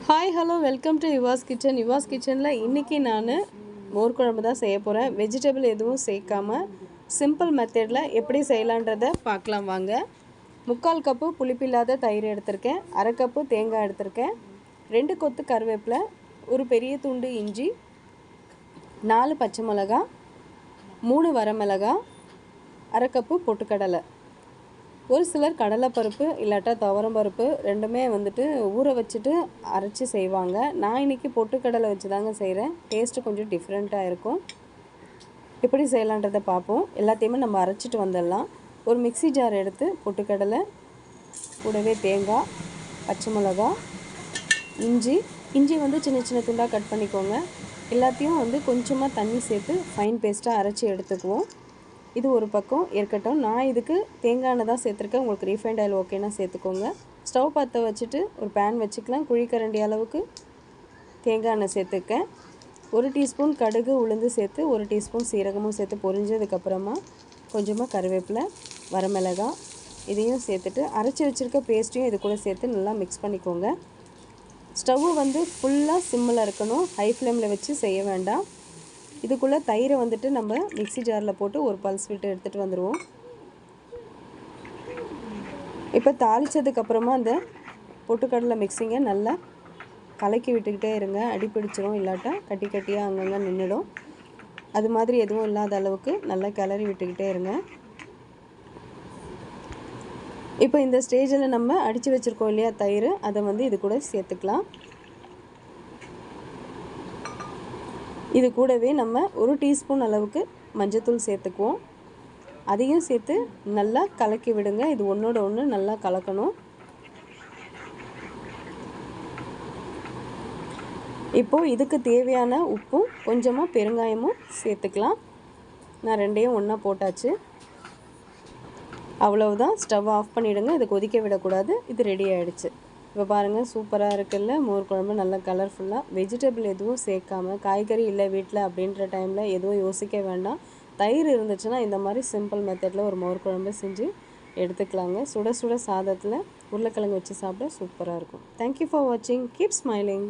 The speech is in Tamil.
Hi hello welcome to Yuva's Kitchen. Yuva's கிச்சனில் இன்றைக்கி நான் மோர் குழம்பு தான் செய்ய போகிறேன். வெஜிடபிள் எதுவும் சேர்க்காமல் சிம்பிள் மெத்தடில் எப்படி செய்யலான்றதை பார்க்கலாம் வாங்க. 3/4 கப்பு புளிப்பில்லாத தயிர் எடுத்திருக்கேன். 1/2 கப்பு தேங்காய் எடுத்திருக்கேன். 2 கொத்து கருவேப்பிலை, ஒரு பெரிய துண்டு இஞ்சி, 4 பச்சை மிளகா, 3 வரமிளகா, 1/2 கப்பு பொட்டுக்கடலை. ஒரு சிலர் கடலைப்பருப்பு இல்லாட்டா துவரம்பருப்பு ரெண்டுமே ஊற வச்சுட்டு அரைச்சி செய்வாங்க. நான் இன்றைக்கி பொட்டுக்கடலை வச்சு தாங்க செய்கிறேன். டேஸ்ட்டு கொஞ்சம் டிஃப்ரெண்ட்டாக இருக்கும். எப்படி செய்யலான்றதை பார்ப்போம். எல்லாத்தையுமே நம்ம அரைச்சிட்டு வந்துடலாம். ஒரு மிக்ஸி ஜார் எடுத்து பொட்டுக்கடலை கூடவே தேங்காய், பச்சை மிளகா, இஞ்சி சின்ன சின்ன துண்டாக கட் பண்ணிக்கோங்க. எல்லாத்தையும் கொஞ்சமாக தண்ணி சேர்த்து ஃபைன் பேஸ்ட்டாக அரைச்சி எடுத்துக்குவோம். இது ஒரு பக்கம் இருக்கட்டும். நான் இதுக்கு தேங்காய் எண்ணெய் தான் சேர்த்துருக்கேன். உங்களுக்கு ரீஃபைண்ட் ஆயில் ஓகேனா சேர்த்துக்கோங்க. ஸ்டவ் பற்ற வச்சுட்டு ஒரு பேன் வச்சுக்கலாம். குழிக்கரண்டி அளவுக்கு தேங்காய் எண்ணெய் சேர்த்துக்கேன். 1 டீஸ்பூன் கடுகு உளுந்து சேர்த்து 1 டீஸ்பூன் சீரகமும் சேர்த்து பொரிஞ்சதுக்கப்புறமா கொஞ்சமாக கருவேப்பிலை, வரமிளகாய் இதையும் சேர்த்துட்டு அரைச்சி வச்சுருக்க பேஸ்ட்டையும் இது கூட சேர்த்து நல்லா மிக்ஸ் பண்ணிக்கோங்க. ஸ்டவ்வு ஃபுல்லாக சிம்மில் இருக்கணும். ஹை ஃப்ளேமில் வச்சு செய்ய வேண்டாம். இதுக்குள்ளே தயிரை நம்ம மிக்ஸி ஜாரில் போட்டு ஒரு பல்ஸ் விட்டு எடுத்துகிட்டு வந்துடுவோம். இப்போ தாளித்ததுக்கப்புறமா அந்த பொட்டுக்கடலை மிக்ஸிங்கை நல்லா கலக்கி விட்டுக்கிட்டே இருங்க. அடிப்பிடிச்சிடும், இல்லாட்டா கட்டி கட்டியாக அங்கங்கே நின்றுடும். அது மாதிரி எதுவும் இல்லாத அளவுக்கு நல்லா கிளறி விட்டுக்கிட்டே இருங்க. இப்போ இந்த ஸ்டேஜில் நம்ம அடித்து வச்சுருக்கோம் இல்லையா தயிர், அதை இது கூட சேர்த்துக்கலாம். இது கூடவே நம்ம 1 டீஸ்பூன் அளவுக்கு மஞ்சத்தூள் சேர்த்துக்குவோம். அதையும் சேர்த்து நல்லா கலக்கி விடுங்க. இது ஒன்றோட ஒன்று நல்லா கலக்கணும். இப்போது இதுக்கு தேவையான உப்பும் கொஞ்சமாக பெருங்காயமும் சேர்த்துக்கலாம். நான் ரெண்டையும் ஒன்றா போட்டாச்சு. அவ்வளவுதான். ஸ்டவ் ஆஃப் பண்ணிவிடுங்க. இதை கொதிக்க விடக்கூடாது. இது ரெடி ஆகிடுச்சு. இப்போ பாருங்கள், சூப்பராக இருக்குல்ல மோர் குழம்பு. நல்லா கலர்ஃபுல்லாக. வெஜிடபிள் எதுவும் சேர்க்காமல், காய்கறி இல்லை வீட்டில் அப்படின்ற டைமில் எதுவும் யோசிக்க வேண்டாம். தயிர் இருந்துச்சுன்னா இந்த மாதிரி சிம்பிள் மெத்தடில் ஒரு மோர் குழம்பு செஞ்சு எடுத்துக்கலாங்க. சுட சுட சாதத்தில் உருளைக்கிழங்கு வச்சு சாப்பிட சூப்பராக இருக்கும். தேங்க்யூ ஃபார் வாட்சிங். Keep smiling.